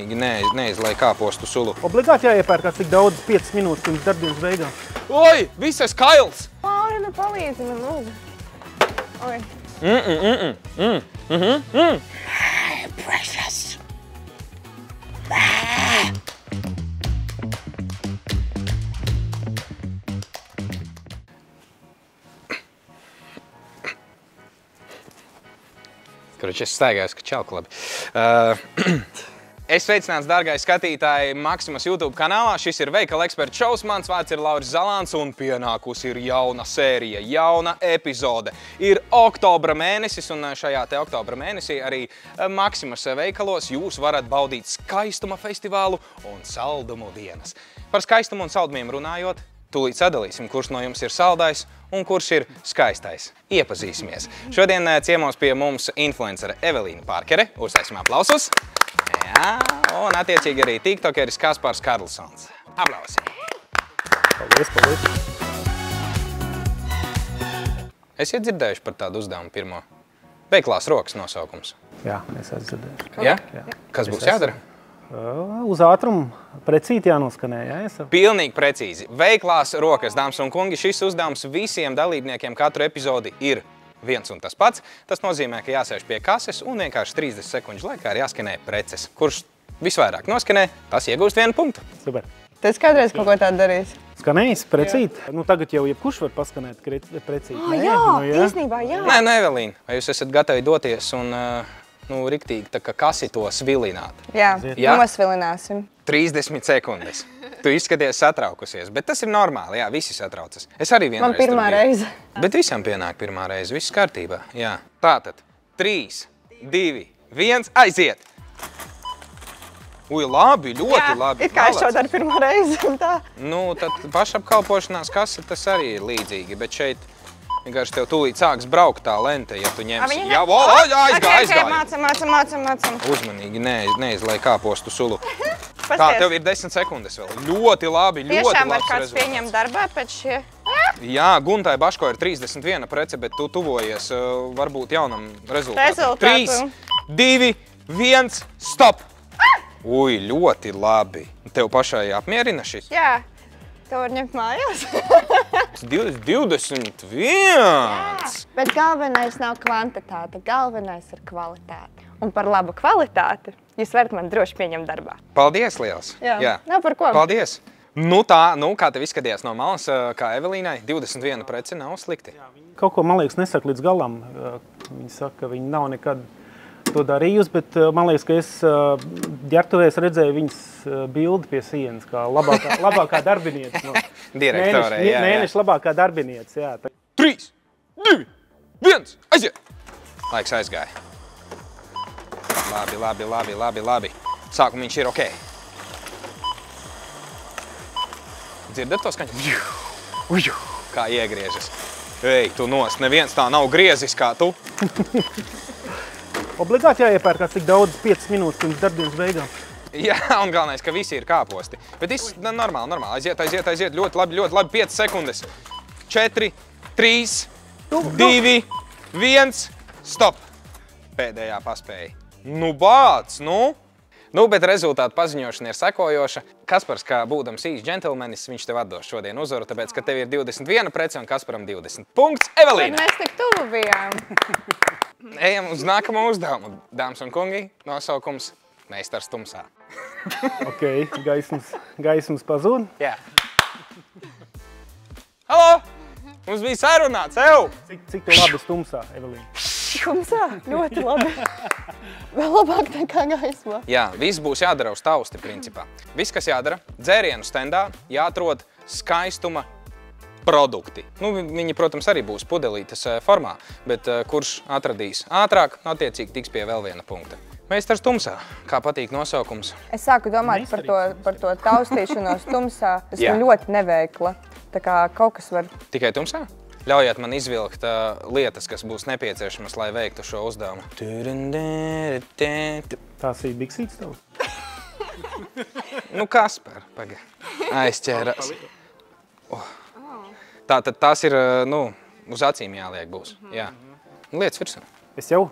Neizlai kāpostu sulu. Obligāti jāiepērkās tik daudz 5 minūtes pirms darbdienas beigām. Oi, visas kails! Mauri, nu palīdzi man, lūdzu. Oi. Precious. Korоче, es staigājos, ka čauku labi. Es sveicināts, dārgais skatītāji, Maksimas YouTube kanālā. Šis ir Veikala eksperta šovs. Mans vārds ir Lauris Zalāns un pienākusi ir jauna sērija, jauna epizode. Ir oktobra mēnesis un šajā te oktobra mēnesī arī Maksimas veikalos jūs varat baudīt skaistuma festivālu un saldumu dienas. Par skaistumu un saldumiem runājot, tūlīt sadalīsim, kurš no jums ir saldais un kurš ir skaistais. Iepazīsimies. Šodien ciemos pie mums influencere Evelīna Parkere. Uztaisim aplausus. Jā, un attiecīgi arī tiktokeris Kaspars Karlsons. Aplausi! Paldies, paldies. Esi dzirdējuši par tādu uzdevumu pirmo? Veiklās rokas nosaukums. Jā, es esmu dzirdējuši. Jā? Kas būs jādara? Uz ātrumu precīti jānoskanē, jā? Pilnīgi precīzi. Veiklās rokas, dāmas un kungi, šis uzdevums visiem dalībniekiem katru epizodi ir viens un tas pats. Tas nozīmē, ka jāsēž pie kases un vienkārši 30 sekundžu laikā ir jāskanē preces. Kurš visvairāk noskanē, tas iegūst 1 punktu. Super. Tu esi kādreiz kaut ko tādu darījis? Skanējis precīti? Nu, tagad jau jebkurš var paskanēt precīti. Jā, īstenībā jā. Nē, Evelīna, vai jūs esat gatavi doties un riktīgi tā kā kasi to svilināt? Jā, nosvilināsim. 30 sekundes. Tu izskaties satraukusies, bet tas ir normāli, jā, visi satraucas. Es arī vienreiz Man pirmā reize. Bet visam pienāk pirmā reize, viss kārtībā, jā. Tātad, 3, 2, 1, aiziet! Ui, labi, ļoti labi. Jā, it kā es šo daru pirmā reize un tā. Nu, tad pašapkalpošanās kase tas arī ir līdzīgi, bet šeit vienkārši tev tūlīt sāks braukt tā lente, ja tu ņemsi. Jā, aizgāja. Mācam. Uzmanīgi, neizlai kāpostu sulu. Tā, tev ir 10 sekundes vēl. Ļoti labi, ļoti labs rezultāts. Tiešām var kāds pieņemt darbā pēc šie? Jā, Guntai Baško ir 31 prece, bet tu tuvojies varbūt jaunam rezultātam. 3, 2, 1, stop! Ui, ļoti labi. Tev pašai apmierina šis? Jā. Tev var ņemt mājās? 21! Bet galvenais nav kvantitāte, galvenais ir kvalitāte. Un par labu kvalitāti jūs varat man droši pieņemt darbā. Paldies, liels! Jā. Nav par ko. Paldies! Nu tā, kā tev izskatījās no malas, kā Evelīnai, 21 prece nav slikti. Kaut ko, man liekas, nesaka līdz galam. Viņi saka, ka viņi nav nekad to darījusi, bet man liekas, ka es ģertuvēs redzēju viņas bildi pie sienas, kā labākā darbinieca. No Direktorē, jā. Mēneša labākā darbinieca, jā. 3, 2, 1, aiziet! Laiks aizgāja. Labi. Sākumiņš ir ok. Dzirdat to skaņu? Kā iegriežas. Ej, tu nost, neviens tā nav griezis kā tu. Obligāti jāiepērkās tik daudz 5 minūtes pirms darbdienas beigām. Jā, un galvenais, ka visi ir kāposti. Bet viss normāli. Aiziet. Ļoti labi. 5 sekundes. 4, 3, 2, 1, stop. Pēdējā paspēja. Nu, bāc, nu! Nu, bet rezultātu paziņošana ir sekojoša. Kaspars, kā būdams īsts džentelmenis, viņš tev atdos šodien uzvaru, tāpēc, ka tev ir 21 prece un Kasparam 20. Punkts. Evelīna! Bet mēs tik tuvu bijām. Ejam uz nākamo uzdevumu. Dāmas un kungi, nosaukums Meistars tumsā. Ok, gaismas pazūd. Jā. Halo! Mums bija sarunāts, ev! Cik tu labi tumsā, Evelīna? Tumsā? Ļoti labi. Vēl labāk nekā gaismā. Jā, viss būs jādara uz tausti, principā. Viss, kas jādara, dzērienu stendā jāatrod skaistuma produkti. Nu, viņi, protams, arī būs pudelītes formā, bet kurš atradīs ātrāk, attiecīgi tiks pie vēl viena punkta. Meistars tumsā. Kā patīk nosaukums? Es sāku domāt par to taustīšanos tumsā. Esmu ļoti neveikla. Tā kā kaut kas var... Tikai tumsā? Ļaujiet man izvilkt lietas, kas būs nepieciešamas, lai veiktu šo uzdevumu. Tās ir biksītes tev? Nu, Kaspar, paga. Aizķērās. Tātad tās ir, nu, uz acīm jāliek būs. Jā. Lietas virsū. Es jau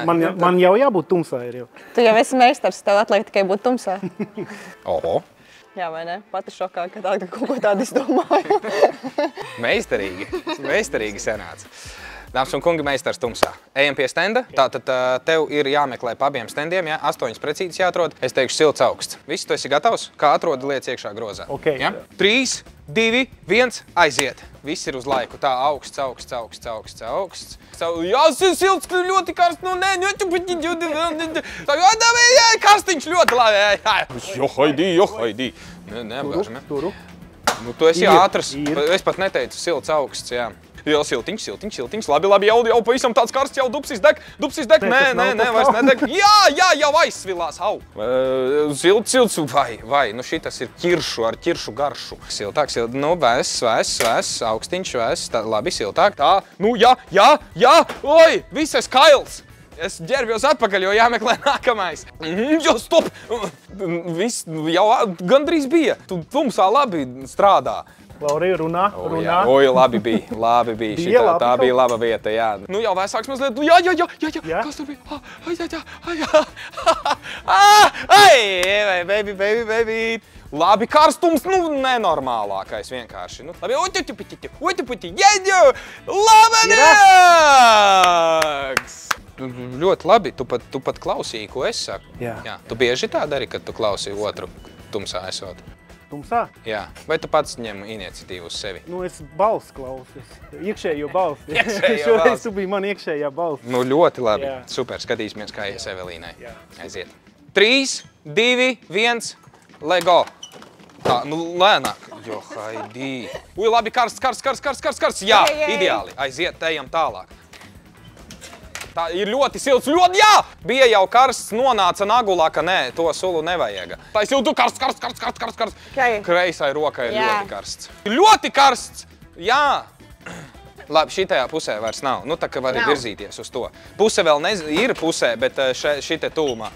Man jau jābūt tumsā ir jau. Tu jau esi meistars, tev atliek tikai būt tumsā. Oho. Jā, vai ne? Pati šokā, ka tā kaut ko tādu izdomāju. Meistarīgi sanāca. Dāmas un kungi, meistars tumsā. Ejam pie stenda. Tātad tev ir jāmeklē pa abiem stendiem, ja? 8 precīzes jāatrod. Es teikšu silts augsts. Viss, tu esi gatavs? Kā atrodi lietas iekšā grozā? Ok. Ja? 3, 2, 1, aiziet. Viss ir uz laiku. Tā, augsts. Jā, silts, ļoti karsts. Nu, nē, karstiņš ļoti labi. Johaidī. Neapgāžam, ja? Turu. Nu, tu esi ātrs. Es pat neteicu silts augsts, jā. Jā, siltiņš. Labi, jau pavisam tāds karsts, jau dupsis deg. Nē, vairs nedeg. Jā, jau aizsvilās, au. Silts, vai, nu šitas ir ar ķiršu garšu. Siltāk, nu, vēss, augstiņš, vēss, labi, siltāk, tā. Nu, jā, oi, viss es kails. Es ģērbjos atpakaļ, jo jāmeklē nākamais. Jo, stop! Viss jau gandrīz bija. Tu tumsā labi strādā. Lauri, runā. Oi, labi bija. Tā bija laba vieta, jā. Nu, jau vēsāks mazliet. Jā. Kas tur bija? Ai, baby. Labi, karstums, nu, nenormālākais vienkārši. Nu, labi, oķi, jēģu! Labanieks! Ļoti labi, tu pat klausīji, ko es saku. Jā. Tu bieži tā dari, kad tu klausīji otru tumsā esot? Tumsā? Jā. Vai tu pats ņem iniciatīvu uz sevi? Nu, es balss klausies. Iekšējo balss. Šoreiz tu biji man iekšējā balss. Nu, ļoti labi. Jā. Super, skatīsimies, kā ies Evelīnai. Jā. Aiziet. 3, 2, 1, lego. Tā, nu, lēnāk. Johaidī. Ui, labi, karsts. Jā, ideāli. Aiziet, ejam tālāk. Tā ir ļoti silts, jā! Bija jau karsts, nonāca nagulā, ka nē, to sulu nevajag. Tā ir siltu karsts. Kreisai rokai ir ļoti karsts. Ļoti karsts! Jā! Labi, šitajā pusē vairs nav. Nu, tā kā var virzīties uz to. Puse vēl ir pusē, bet šite tūmā.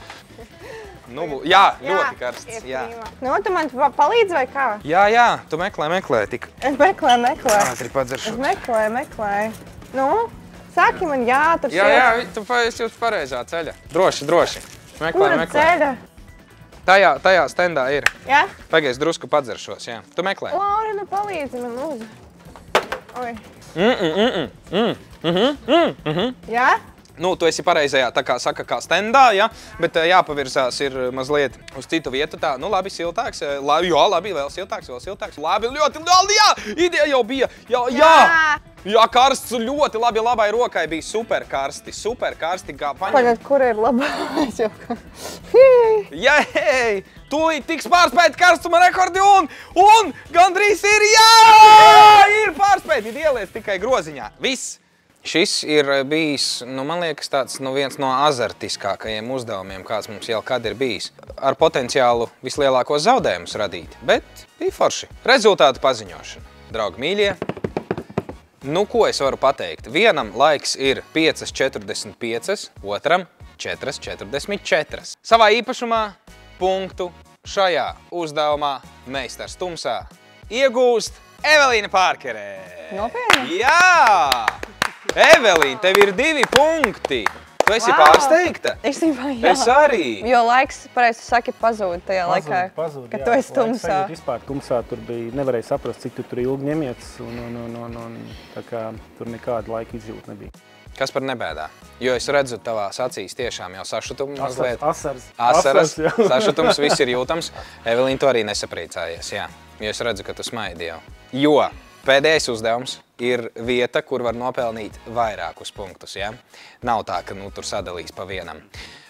Nu, jā, ļoti karsts. Jā. Nu, tu man palīdzi vai kā? Jā, tu meklē tik. Es meklēju. Ātri padzeršu. Es meklēju. Nu? Saki man, jā, tur Jā, tu esi uz pareizā ceļa. Droši. Meklē. Ceļa? Tajā stendā ir. Jā? Pagaidzi, drusku padzeršos, jā. Tu meklē. Laura, nu palīdzi man, lūdzu. Oi. Jā? Nu, tu esi pareizajā, tā kā saka, kā stendā, ja? Bet jāpavirzās ir mazliet uz citu vietu. Tā, nu, labi, siltāks. Labi, vēl siltāks. Labi, ļoti labi, jā! Ideja jau bija. Jā, karsts ļoti labi, labai rokai bija super karsti, kā paņem. Pagad, kur ir labais jau? Jei! Tūlīt tiks pārspēt karstuma rekordi un gandrīz ir, ir pārspēt, ieliec tikai groziņā. Viss! Šis ir bijis, nu, man liekas, tāds viens no azartiskākajiem uzdevumiem, kāds mums jau kad ir bijis. Ar potenciālu vislielākos zaudējumus radīt, bet bija forši. Rezultātu paziņošana. Draugi mīļie, nu, ko es varu pateikt? Vienam laiks ir 5,45, otram 4,44. Savā īpašumā punktu šajā uzdevumā meistars tumsā iegūst Evelīna Pārkerē. Nopietni? Jā! Evelīna, tev ir 2 punkti. Tu esi pārsteigta? Īstenībā, jā. Es arī. Jo laiks, pareizi saki, pazūd tajā laikā, ka tu esi tumsā. Vispār tumsā tur bija, nevarēja saprast, cik tu tur ilgi ņemies, un tā kā tur nekāda laika izjūta nebija. Kas par nebēdā? Jo es redzu tavās acīs tiešām jau sašutumu mazliet. Asaras. Sašutums, viss ir jūtams. Evelīna, tu arī nesapriecājies, jā. Jo es redzu, ka tu smaidi jau. Jo pēdējais uzdevums ir vieta, kur var nopelnīt vairākus punktus, ja? Nav tā, ka tur sadalīs pa vienam.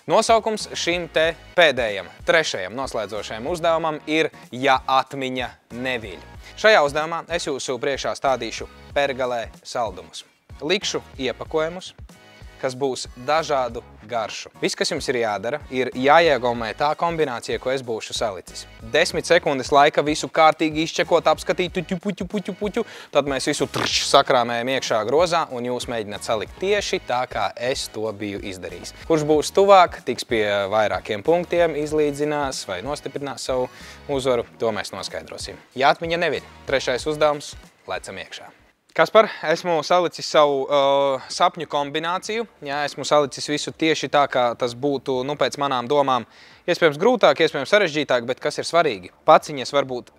Nosaukums šim te pēdējam, trešajam noslēdzošajam uzdevumam ir Ja atmiņa neviļ. Šajā uzdevumā es jūsu priekšā stādīšu pergalē saldumus. Likšu iepakojumus, kas būs dažādu garšu. Viss, kas jums ir jādara, ir jāiegaumē tā kombinācija, ko es būšu salicis. 10 sekundes laika visu kārtīgi izčekot, apskatīt, puķu, tad mēs visu sakrāmējam iekšā grozā un jūs mēģināt salikt tieši tā, kā es to biju izdarījis. Kurš būs tuvāk, tiks pie vairākiem punktiem, izlīdzinās vai nostiprinās savu uzvaru, to mēs noskaidrosim. Ja atmiņa neviļ. Trešais uzdevums, lecam iekšā. Kaspar, esmu salicis savu sapņu kombināciju. Jā, esmu salicis visu tieši tā, kā tas būtu, nu, pēc manām domām. Iespējams grūtāk, iespējams sarežģītāk, bet kas ir svarīgi? Paciņas var būt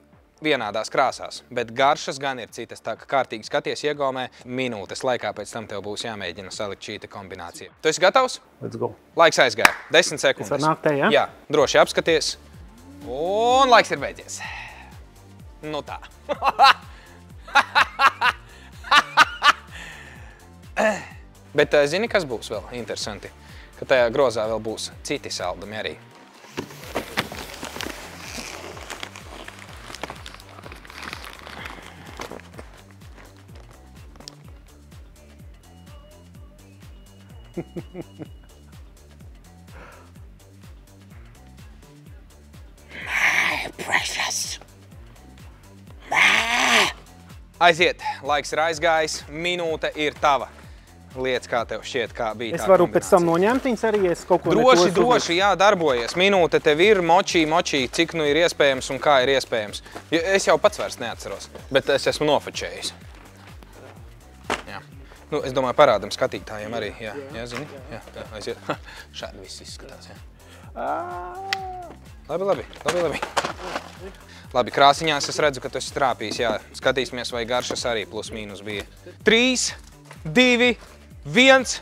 vienādās krāsās, bet garšas gan ir citas. Tā kā kārtīgi skaties iegaumē, minūtes laikā pēc tam tev būs jāmēģina salikt šī kombinācija. Tu esi gatavs? Let's go. Laiks aizgāja. 10 sekundes. Es varu nākt te, ja? Jā, droši apskaties. Un laiks ir beidzies. Nu tā. Bet zini, kas būs vēl interesanti? Ka tajā grozā vēl būs citi saldumi arī. Aiziet, laiks ir aizgājis, minūte ir tava. Liec, kā tev šķiet, kā bija tā kombinācija. Es varu pēc tam noņemt viņas arī, ja es kaut ko droši, jā, darbojies. Minūte tev ir, močī, cik nu ir iespējams un kā ir iespējams. Es jau pats vairs neatceros, bet es esmu nofočējis. Jā. Nu, es domāju, parādam skatītājiem arī. Jā, zini? Jā, aiziet. Šādi viss izskatās, jā. Labi. Labi, krāsiņās es redzu, ka tu esi trāpījis, jā. Skatīsimies, vai garšas arī plus mīnus bija. 3, 2, 1,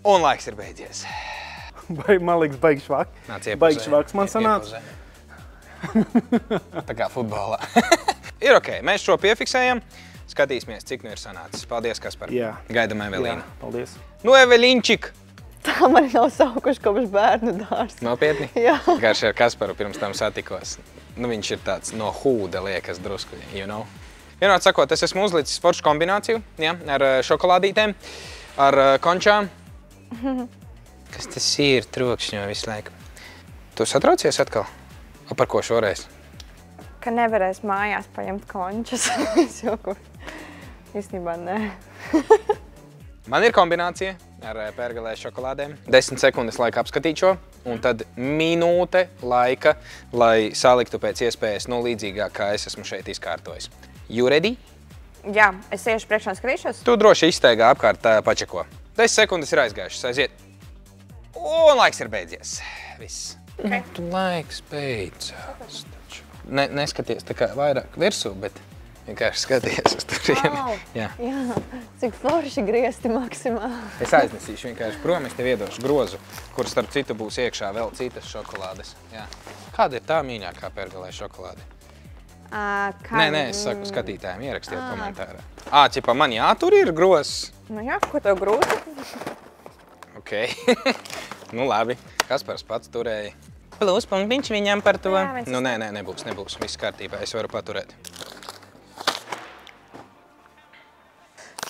un laiks ir beidzies. Man liekas, baigi švaki. Nāc iepuzē. Baigi švaks man sanāca. Tā kā futbolā. Ir ok, mēs šo piefiksējam. Skatīsimies, cik nu ir sanācis. Paldies, Kaspar. Jā. Gaidam Evelīnu. Jā, paldies. Nu, Evelīnčik! Tā man nav saukuši kopš bērnu dārza. Nopietni? Jā. Garši ar Kasparu pirms tam satikos. Nu, viņš ir tāds no hūda liekas drusku, you know. Vienot sakot, es esmu uzlicis foršu kombināciju, ja, ar šokolādītēm, ar končām. Kas tas ir? Trokšņo visu laiku. Tu satraucies atkal? O par ko šoreiz? Ka nevarēs mājās paņemt končas. Es jokoju. Īstenībā nē. Man ir kombinācija ar pergalē šokolādēm. 10 sekundes laika apskatīt šo, un tad minūte laika, lai saliktu pēc iespējas līdzīgāk, kā es esmu šeit izkārtojis. You ready? Jā, es iešu priekšā un skatīšos. Tu droši izsteigā apkārt pačeko. 10 sekundes ir aizgājušas, aiziet. Un laiks ir beidzies. Viss. Okay. Tu laiks beidzās taču. Neskaties tā kā vairāk virsū, bet vienkārši skaties uz turieni. Jā. Cik forši griezti maksimāli. Es aiznesīšu vienkārši prom, es tev iedošu grozu, kur starp citu būs iekšā vēl citas šokolādes. Jā. Kāda ir tā mīļākā pergalē šokolāde? Nē, es saku skatītājiem, ierakstiet komentārā. Ķipa, man jātur ir grozs? Nu jā, ko tev grūti? Ok. Nu labi. Kaspars pats turēja. Plus punktiņš viņam par to. Nu nē, nebūs. Viss kārtībā, es varu paturēt.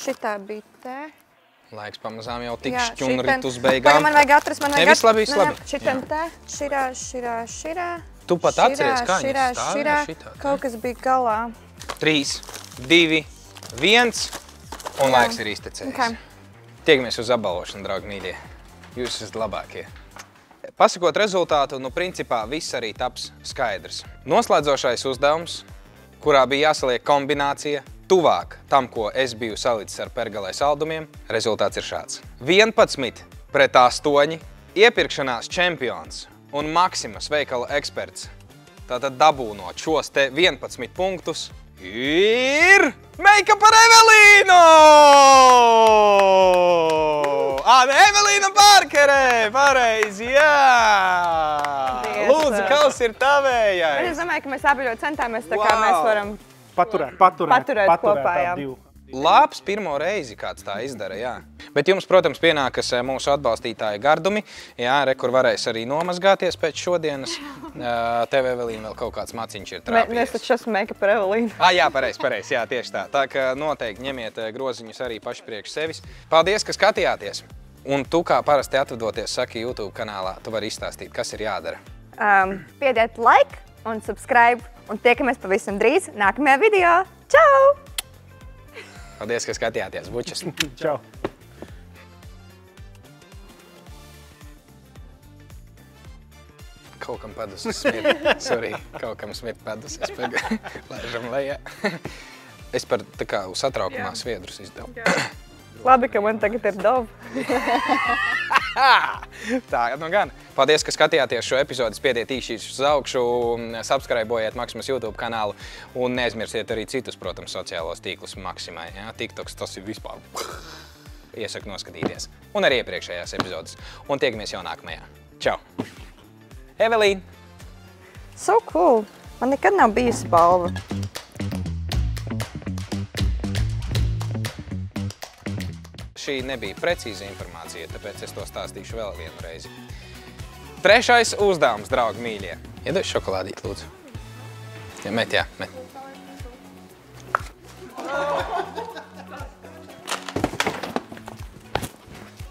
Šitā bija te. Laiks pamazām jau tik šķunrit uz beigām. Man vajag atrast, Ne, viss labi. Šitam te, širā. Tu pat atceries, kā viņas stāvēja šitā? Kaut kas bija galā. 3, 2, 1, un laiks ir iztecējis. Okay. Tiekamies uz apbalvošanu, draugi mīļie. Jūs esat labākie. Pasakot rezultātu, nu principā viss arī taps skaidrs. Noslēdzošais uzdevums, kurā bija jāsaliek kombinācija tuvāk tam, ko es biju salicis ar pergalē saldumiem, rezultāts ir šāds. 11 pret 8, iepirkšanās čempions un Maximas veikala eksperts. Tātad dabūnot šos te 11 punktus ir Make-up ar Evelīnu! Evelīna Parkerē! Pareizi, jā! Lūdzu, kas ir tavējais? Es domāju, ka mēs abi ļoti centāmies, tā kā mēs varam Paturēt kopā, jā. Labs pirmo reizi kāds tā izdara, jā. Bet jums, protams, pienākas mūsu atbalstītāja gardumi. Jā, kur varēs arī nomazgāties pēc šodienas. Tev, Evelīna, vēl kaut kāds maciņš ir trāpījies. Mēs taču esmu Make-up ar Evelīnu. Jā, pareizi, jā, tieši tā. Tā kā noteikti ņemiet groziņus arī paši priekš sevis. Paldies, ka skatījāties. Un tu, kā parasti atvadoties, saki YouTube kanālā, tu vari izstāstīt, kas ir jādara. Piediet like un subscribe. Un tiekamies pavisam drīz nākamajā video. Čau! Paldies, ka skatījāties. Bučas! Čau! Kaut kam padus smirt. Sorry, kaut kam smirt padus. Es laižam lejā. Es par tā kā satraukumā sviedrus izdevu. Labi, ka man tagad ir dova. Tā, nu gan. Paldies, ka skatījāties šo epizodi. Spiediet īkšķīt uz augšu, subscribējiet Maksimas YouTube kanālu un neaizmirsiet arī citus, protams, sociālos tīklus Maksimai. Ja? TikToks tas ir vispār. Iesaku noskatīties. Un arī iepriekšējās epizodes. Un tiekamies jau nākamajā. Čau! Evelīna! So cool! Man nekad nav bijusi balva. Šī nebija precīza informācija, tāpēc es to stāstīšu vēl vienu reizi. Trešais uzdevums, draugi mīļie. Iedod šokolādīt, lūdzu. Ja, met, jā, met.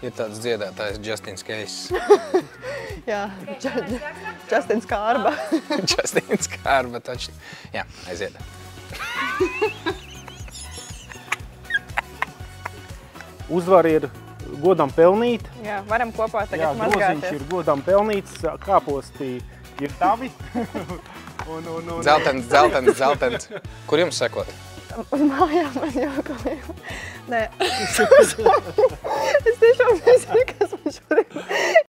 Ir tāds dziedātājs Justins Case. Jā, Justins Kārba. Justins Kārba, taču. Jā, aiziet. Uzvar ir godam pelnīt. Jā, varam kopā tagad Jā, mazgāties. groziņš ir godam pelnīts, kāposti ir tavi. Zeltens. Kur jums sekot? Uz mājām man jokoju. Nē. Es tiešām nezinu,